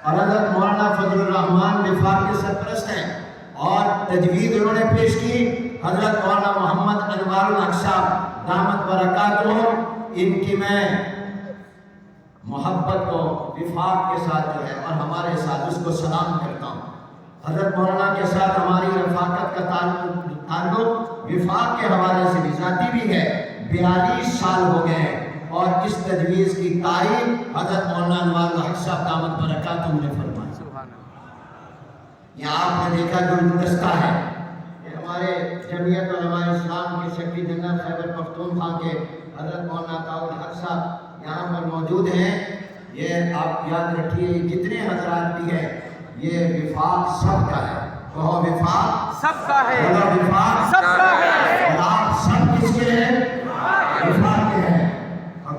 اور حضرت مولانا فضل الرحمان وفاق کے سرپرست ہیں اور تجوید انہوں نے پیش کی حضرت مولانا محمد انوار الحق صاحب دامت برکاتہم. ان کی میں محبت کو وفاق کے ساتھ جو ہے اور ہمارے ساتھ اس کو سلام کرتا ہوں. حضرت مولانا کے ساتھ ہماری رفاقت کا تعلق وفاق کے حوالے سے بھی ذاتی بھی ہے. 42 سال ہو گئے ہیں اور اس تجویز کی تائید حضرت مولانا انوار الحق صاحب دامت برکاتہم نے فرمائی. یہاں آپ نے دیکھا جو گلدستہ ہے کہ ہمارے جمعیت علماء اسلام کے سیکرٹری جنرل خیبر پختونخوا کے حضرت مولانا عطاء الحق صاحب یہاں پر موجود ہیں. یہ آپ یاد رکھیے جتنے حضرات بھی ہیں یہ وفاق سب کا ہے. کہو وفاق سب کا ہے. وفاق سب کا ہے. اور آپ سب کس کے ہیں؟ وفاق کے ہیں.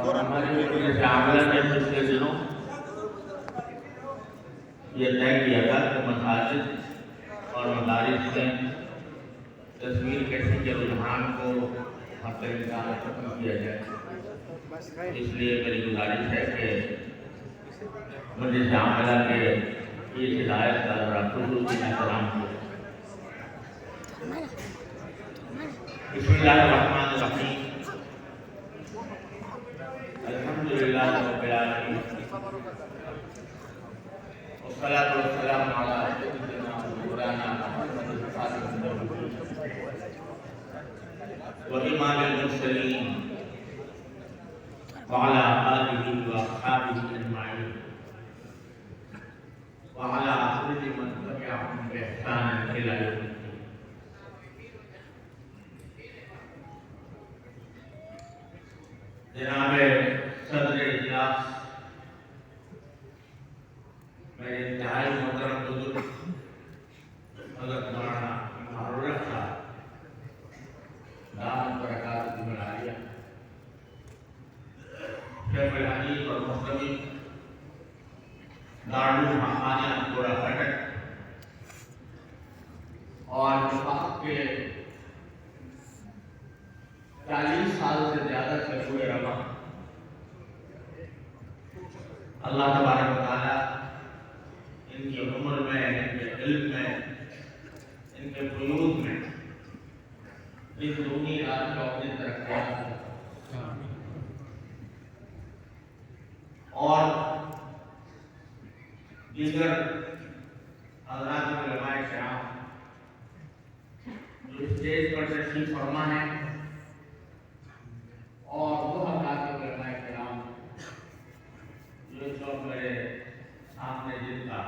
اور ہماری مجلس عاملہ نے پچھلے دنوں یہ طے کیا تھا کہ مساجد اور مدارس میں تصویر کشی کے رجحان کو حد امکان ختم کیا جائے. اس لیے میری گزارش ہے کہ مجلس عاملہ کے اس ہدایت کا ذرا خصوصی احترام ہو. بسم اللہ الرحمن الرحیم. الحمدللہ رب العالمین والصلاة والسلام علی سیدنا مولانا محمد خاتم النبیین وإمام المرسلین وعلى آلہ وأصحابہ اجمعین وعلى كل من تبعهم بإحسان إلى يوم الدين. جناب صدر اجلاس میرے انتہائی محترم بزرگ حضرت مولانا معروف صاحب دامت برکاتہ العالیہ شیخ الحدیث اور مصنف دارالعلوم پورا کھٹک اور وفاق کے 40 سال سے زیادہ سے ہوئے رواں اللہ تبارک و تعالیٰ ان کی عمر میں، ان کے علم میں، ان کے فیوض میں اس دونی رات کا اپنی ترقیات اور دیگر حضرات علماء کرام جو اسٹیج پر تشریف فرما ہے اور وہ حضرات علماء کرام جو اس وقت میرے سامنے جن کا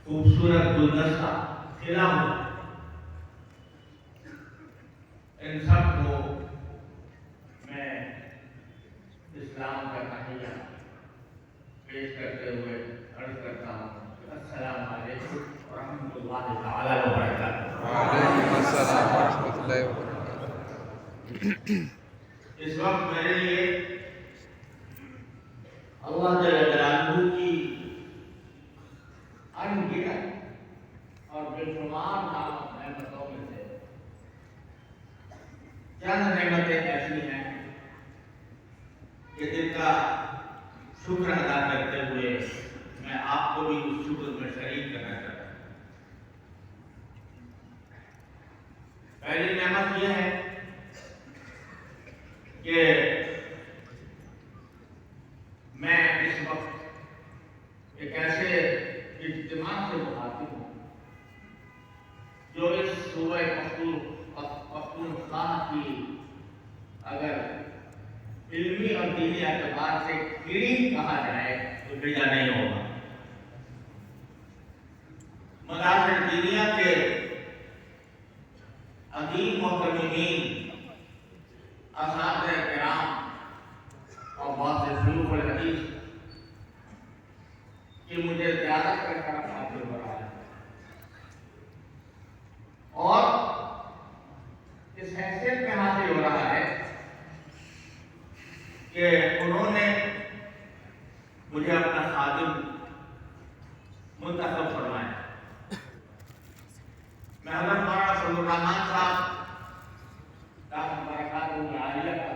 خوبصورت گلدستہ کھلا ہوا ان سب کو میں اسلام کا تحیہ پیش کرتے ہوئے عرض کرتا ہوں السلام علیکم ورحمۃ اللہ تعالی وبرکاتہ. وعلیکم السلام ورحمۃ اللہ وبرکاتہ. اس وقت میرے لیے اللہ جل جلالہ کی ان گنت اور بے شمار نعمتوں میں سے چند نعمتیں ایسی ہیں کہ جن کا شکر ادا کرتے ہوئے میں آپ کو بھی اس شکر میں شریک کرنا چاہتا ہوں. پہلی نعمت یہ ہے کہ میں اس وقت ایک ایسے اجتماع سے مخاطب ہوں جو اس صوبہ پختونخوا کی اگر علمی اور دینی اعتبار سے کڑی کہا جائے تو بھیجا نہیں ہوگا. مدارس دینیہ کے عظیم محترمین اساتذہ کرام اور بعض شیوخ الحدیث کہ مجھے زیارت کا شرف حاصل ہو رہا ہے اور اس حیثیت میں حاصل ہو رہا ہے کہ انہوں نے مجھے اپنا خادم منتخب فرمایا. میں حضرت مولانا فضل الرحمان صاحب دامت برکاتہ العالیہ کا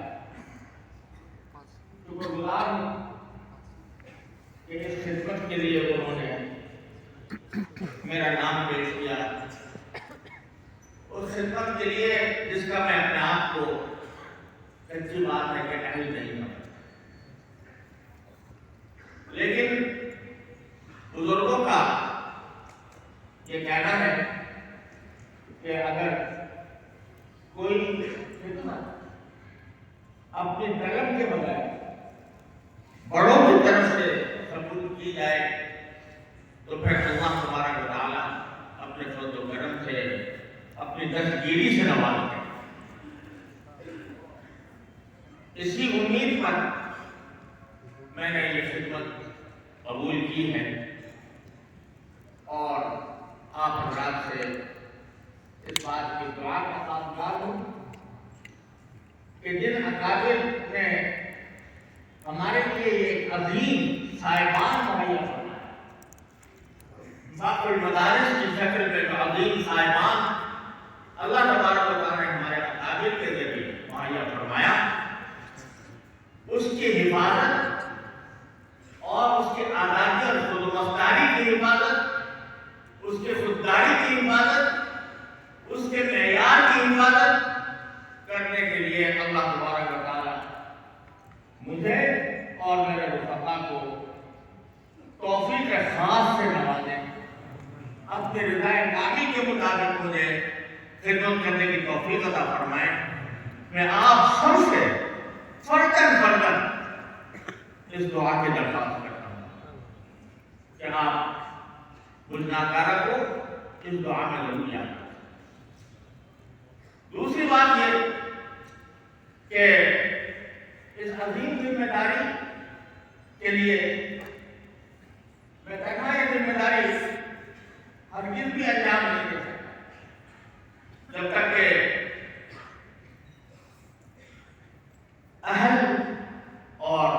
شکر گزار ہوں کہ اس خدمت کے لیے انہوں نے میرا نام پیش کیا. اس خدمت کے لیے جس کا میں اپنے آپ کو سچی بات ہے کہ اہل نہیں ہوں، لیکن بزرگوں کا یہ کہنا ہے کہ اگر کوئی خدمت اپنی طلب کے بغیر بڑوں کی طرف سے قبول کی جائے تو پھر اللہ تبارک و تعالیٰ اپنے فضل و کرم سے اپنی دستگیری سے نوازتے ہیں. اسی امید پر میں نے یہ خدمت قبول کی ہے اور آپ حضرات سے اس بات کی دعا کا خواہشات ہوں کہ جن اکابر نے ہمارے لیے ایک عظیم صاحبان مہیا فرمایا. باپ المدارس کی شکل میں جو عظیم صاحبان اللہ تبارک و تعالیٰ نے ہمارے اکابر کے ذریعے مہیا فرمایا، اس کی حفاظت اور اس کے آزادی اور خود مختاری کی حفاظت، اس کے خودداری کی حفاظت، اس کے معیار کی حفاظت کرنے کے لیے اللہ تبارک و تعالیٰ مجھے اور میرے رفقا کو توفیق خاص سے نوازیں، اپنے رضا کامل کے مطابق مجھے خدمت کرنے کی توفیق عطا فرمائیں. میں آپ سب سے فرداً اس دعا کی درخواست کرتا ہوں کہ آپ مجھ ناکارہ کو اس دعا میں ضرور یاد رکھیں. دوسری بات یہ کہ اس عظیم ذمہ داری کے لیے میں تنہا یہ ذمہ داری ہرگز بھی انجام نہیں دے سکتا جب تک کہ اہل اور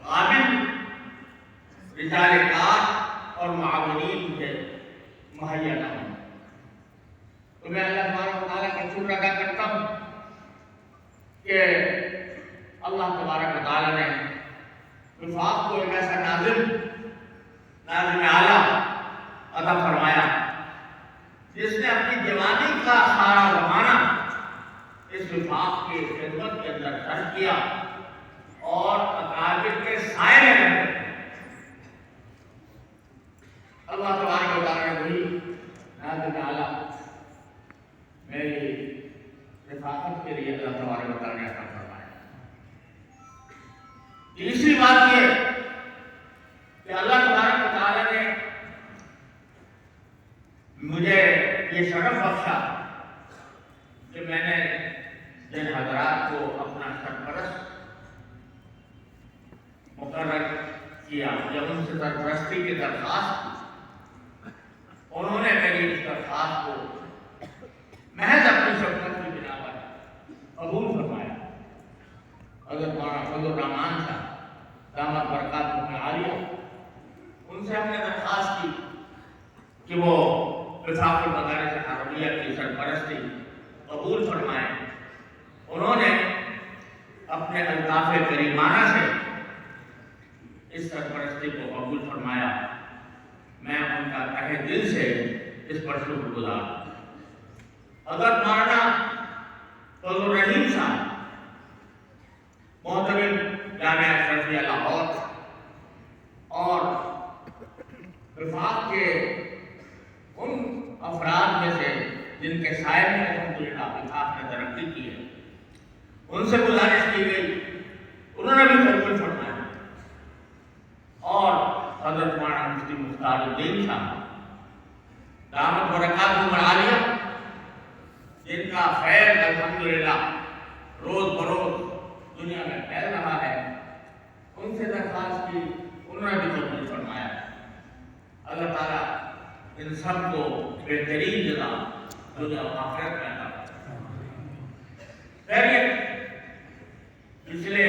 قابل رجال کار اور معاونین مجھے مہیا نہ ہوں. تو میں اللہ تبارک و تعالیٰ کا شکر ادا کرتا ہوں کہ اللہ تبارک و تعالیٰ نے وفاق کو ایک ایسا ناظم اعلیٰ عطا فرمایا جس نے اپنی جوانی کا سارا زمانہ اس وفاق کی خدمت کے اندر خرچ کیا اور اکابر کے سائے میں رہے. اللہ تبارک و تعالیٰ نے وہی ناظم اعلیٰ میری رفاقت کے لیے اللہ تبارک و تعالیٰ نے عطا فرمایا. تیسری بات یہ کہ اللہ تبارک و تعالیٰ نے مجھے یہ شرف بخشا کہ میں نے جن حضرات کو اپنا سرپرست مقرر کیا، جب ان سے سرپرستی کی درخواست کی، انہوں نے میری اس درخواست کو محض اپنی شفقت کی بنا پر قبول فرمایا. حضرت مولانا فضل الرحمان صاحب دامت برکاتہم عالیہ، ان سے ہم نے درخواست کی کہ وہ وفاق المدارس العربیہ کی سرپرستی قبول فرمائیں. انہوں نے اپنے الطاف کریمانہ سے اس سرپرستی کو قبول فرمایا. میں ان کا تہہ دل سے اس پر شکر گزار ہوں. حضرت مولانا فضل الرحیم صاحب محترم جامعہ اشرفیہ لاہور اور وفاق کے ان افراد میں سے جن کے سائے میں الحمدللہ وفاق نے ترقی کی ہے، ان سے گزارش کی گئی، انہوں نے بھی قبول فرمایا. اور حضرت مولانا مفتی مختار الدین صاحب دامت برکاتہم عالیہ، جن کا خیر الحمدللہ روز بروز دنیا میں پھیل رہا ہے، ان سے درخواست کی، انہوں نے بھی قبول فرمایا. اللہ تعالیٰ ان سب کو بہترین جزا دنیا و آخرت میں عطا فرمائے. خیریت پچھلے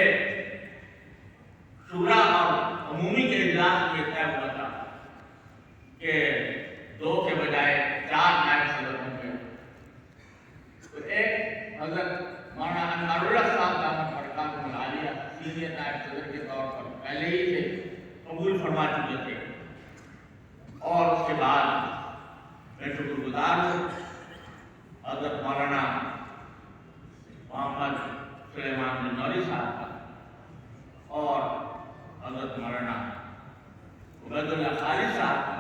شورا اور عمومی کے اجلاس میں طے ہوا تھا کہ 2 کے بجائے 4 نائب صدر ہوں گے. تو ایک حضرت مولانا انوار اللہ صاحب دامت برکاتہم عالیہ سینئر نائب صدر کے طور پر پہلے ہی سے قبول فرما چکے تھے، اور اس کے بعد میں شکر گزار ہوں حضرت مولانا محمد سلیمان بن نوری صاحب کا اور حضرت مولانا عبید اللہ خالد صاحب کا،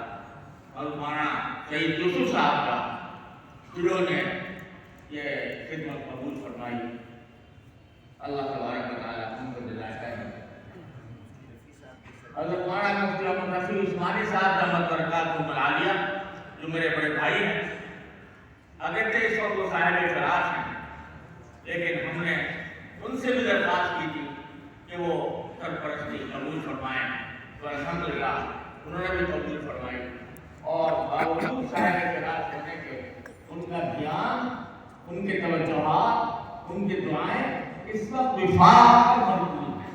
حضرت مولانا سعید یوسف صاحب کا، جنہوں نے یہ خدمت قبول فرمائی. اللہ تبارک و تعالیٰ ان کو جزائے خیر دے. حضرت مولانا مفتی محمد رفیع عثمانی صاحب دامت برکاتہم عالیہ، جو میرے بڑے بھائی ہیں، اگرچہ اس وقت وہ صاحب فراش ہیں، لیکن ہم نے ان سے بھی درخواست کی تھی کہ وہ سرپرستی قبول فرمائیں، تو الحمدللہ انہوں نے بھی قبول فرمائی. اور باوجود صاحب فراش ہونے کے ان کا دھیان، ان کے توجہات، ان کی دعائیں اس وقت وفاق پر مرکوز ہیں.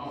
9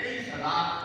23,000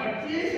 25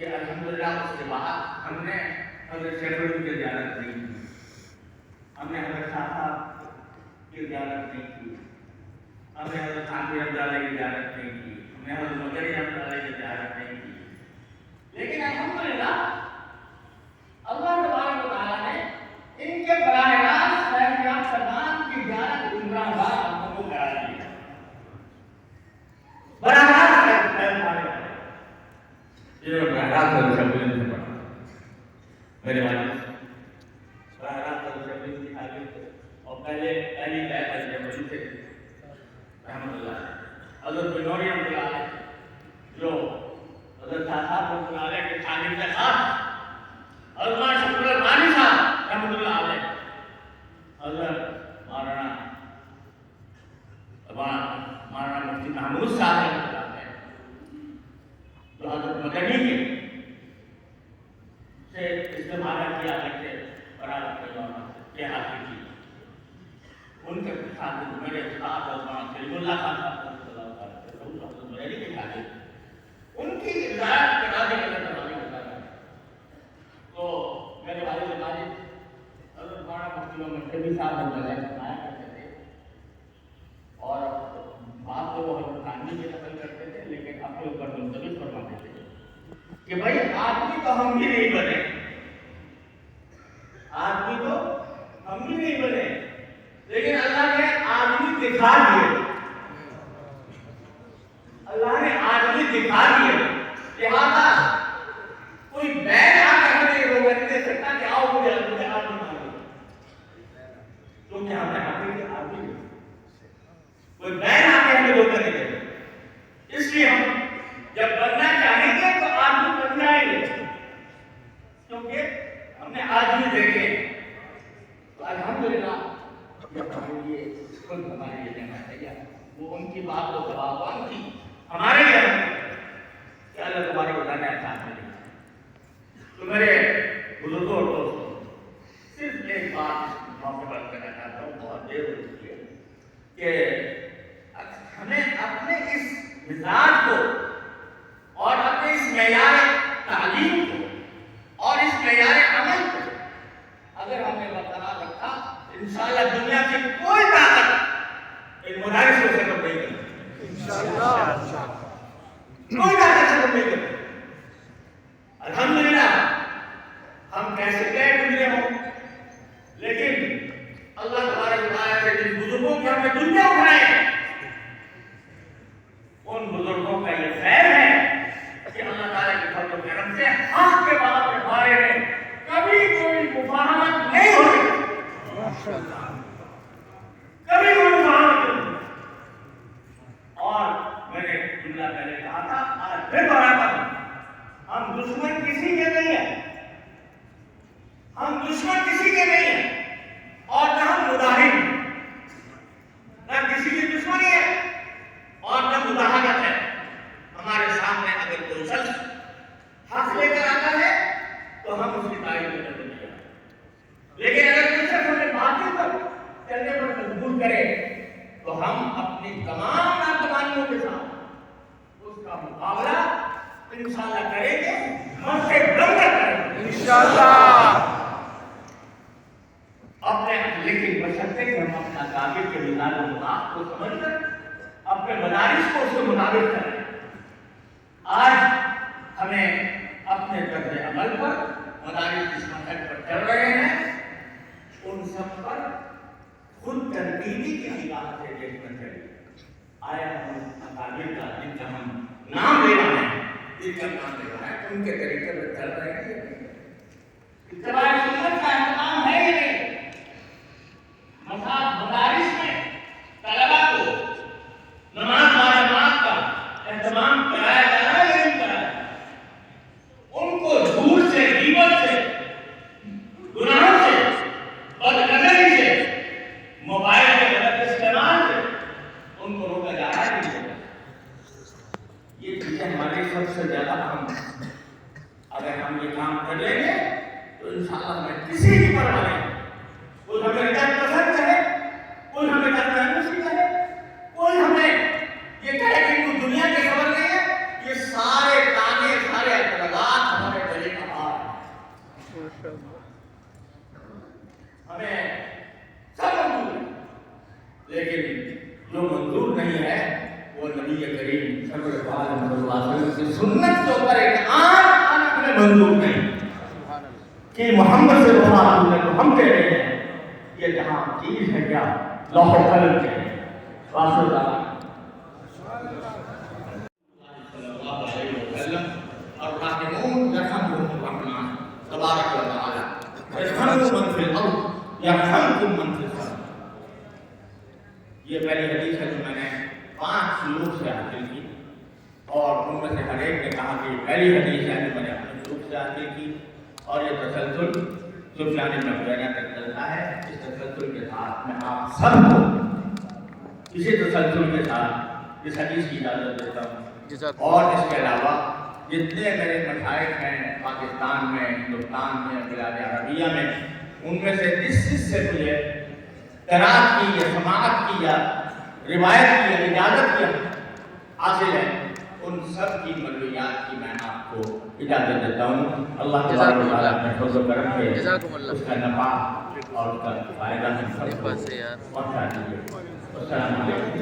کہ الحمدللہ اس کے بعد ہم نے حضرت شیخ الہند کی زیارت نہیں کی، ہم نے حضرت شاہ صاحب کی زیارت نہیں کی، ہم نے حضرت خانوی رحمۃ اللہ کی زیارت نہیں کی، ہم نے حضرت مدنی رحمۃ اللہ کی زیارت نہیں کی، لیکن الحمدللہ اللہ تبارک و تعالیٰ نے ان کے براہ راست صاحب سلمان کی زیارت عمرہ بعد ہم کو کرا دی، براہ راست میرے والد براہ راست اور پہلی بیعت سے رحمۃ اللہ حضرت بنوری رحمۃ اللہ علیہ جو حضرت صاحب رحمۃ اللہ علیہ کے خادم کے خاص حضرت شکر الرحمانی صاحب رحمۃ اللہ علیہ، حضرت مولانا مفتی محمود صاحب رحمۃ اللہ علیہ جو حضرت مدنی کے سے استعمال کیا کرتے کے حاصل کی، ان کے ساتھ میرے استاد حضرت سلیم اللہ خان صاحب حضرت مدنی کے خادم، ان کی ہدایت کرا دے تو میرے والد ماجد حضرت مولانا مفتی محمد شبیر صاحب فرمایا کرتے تھے، اور بات تو وہ حضرت خانوی کے نقل کرتے تھے لیکن اپنے اوپر منتقل فرماتے تھے کہ بھائی آدمی تو ہم بھی نہیں بنے، آدمی تو ہم بھی نہیں بنے، لیکن اللہ نے آدمی دکھا دیے، اللہ نے آدمی دکھا دیے، لہٰذا کوئی بیل آ کر ہمیں روک نہیں دے سکتا کہ آؤ مجھے آدمی مانو، کیونکہ ہم نے حقیقی آدمی کوئی بیل آ کے ہمیں روک نہیں دے، اس لیے ہم جب بننا چاہیں گے تو آدمی بن جائیں گے، کیونکہ ہم نے آدمی دیکھے، تو الحمدللہ جب ہمارے لیے خود ہمارے لیے دینا چاہیے وہ ان کی بات کو جوابان کی ہمارے لیے کہ اللہ تبارک و تعالیٰ نے احسان ملے۔ تو میرے بزرگوں اور دوستوں صرف ایک بات موقع پر کرنا چاہتا ہوں، بہت دیر ہو چکی ہے، کہ ہمیں اپنے اس مزاج کو اور اپنے اس معیار تعلیم کو اور اس معیار عمل کو اگر ہم نے برقرار رکھا، انشاءاللہ دنیا کی کوئی طاقت ان مدارس کو ختم نہیں کرے، انشاءاللہ کوئی طاقت ختم نہیں کرے۔ الحمدللہ ہم کیسے گئے گزرے ہوں، لیکن اللہ تبارک و تعالیٰ سے جن بزرگوں کی ہمیں دنیا اٹھائے، ان بزرگوں کا یہ خیر ہے کہ اللہ تعالیٰ کے فضل و کرم سے حق کے بارے میں کبھی کوئی مفاہمت نہیں ہوئی، کبھی کوئی مفاہمت نہیں۔ اور میں نے جملہ پہلے کہا تھا، آج پھر دوہراتا ہوں، ہم دشمن کسی کے نہیں ہیں، ہم دشمن کسی کے نہیں ہیں، اور نہ ہم مداہن، نہ کسی کی دشمنی ہے اور نہ مداہنت ہے۔ ہمارے سامنے اگر کوئی شخص حق لے کر آتا ہے تو ہم اس کی تعریف کرنے کو نہیں آتے، لیکن اگر کوئی شخص ہمیں باطل پر چلنے پر مجبور کرے تو ہم اپنی تمام ناتوانیوں کے ساتھ اس کا مقابلہ انشاءاللہ کریں گے، من سے بلند کریں گے انشاءاللہ۔ اپنے لیکن بشرطے کہ ہم اپنا کافر کے مزاج و مزاج کو سمجھ کر اپنے مدارس کو اس کے مطابق کریں۔ آج ہمیں اپنے طرز عمل پر مدارس جس منہج پر چل رہے ہیں ان سب پر خود تنقیدی کی نگاہ سے دیکھنا چاہیے۔ آیا ہم اکابر کا جن کا ہم نام لے رہے ہیں، جن کا نام لے رہے ہیں، ان کے طریقے پر چل رہے ہیں، اتباع سنت کا اہتمام ہے یا نہیں؟ مدارس میں طلبہ کو نماز معلومات کا اہتمام کرایا جا رہا ہے یا نہیں کرایا؟ ان کو جھوٹ سے، غیبت سے، گناہوں سے، بدنظری سے، موبائل کے غلط استعمال سے ان کو روکا جا رہا ہے نہیں؟ یہ چیزیں ہمارے سب سے زیادہ اہم ہیں۔ اگر ہم یہ کام کر لیں گے تو انشاءاللہ ہمیں کسی کی پرواہ نہیں، کوئی ہمیں رجعت پسند کرے، کوئی ہمیں تقریباً کرے، کوئی ہمیں یہ کہے کہ تو دنیا کے خبر نہیں ہے، یہ سارے تانے، سارے اعتراضات ہمیں سب منظور ہے، لیکن جو منظور نہیں ہے وہ نبی کریم صلی اللہ علیہ وسلم کی سنت کے اوپر ایک آن ہمیں منظور نہیں کہ محمد سے بات ہے تو ہم کہہ رہے ہیں یہ جہاں چیز ہے کیا لوح و قلم کہہ رہے ہیں واصل اللہ صلی اللہ علیہ وسلم الراحمون يرحمهم الرحمن تبارک و تعالی ارحموا من في الارض يرحمكم من في السماء. یہ پہلی حدیث ہے جو میں نے 5 شیوخ سے حاصل کی اور ان میں سے ہر ایک نے کہا کہ پہلی حدیث ہے جو میں نے اپنے شیوخ سے حاصل کی اور یہ تسلسل سفیان بن عیینہ تک چلتا ہے. اس تسلسل کے ساتھ میں آپ سب کو اسی تسلسل کے ساتھ اس حدیث کی اجازت دیتا ہوں اور اس کے علاوہ جتنے میرے مشائخ ہیں پاکستان میں، ہندوستان میں، بلاد عربیہ میں، ان میں سے جس سے مجھے قرات کی یا سماعت کی یا روایت کی یا اجازت کی حاصل ہے ان سب کی مرویات کی میں آپ کو اجازت دیتا ہوں. اللہ تبارک و تعالیٰ اپنے فضل و کرم سے اس کا نفع اور اس کا فائدہ ہم سب کو پہنچا دیجیے. السلام علیکم.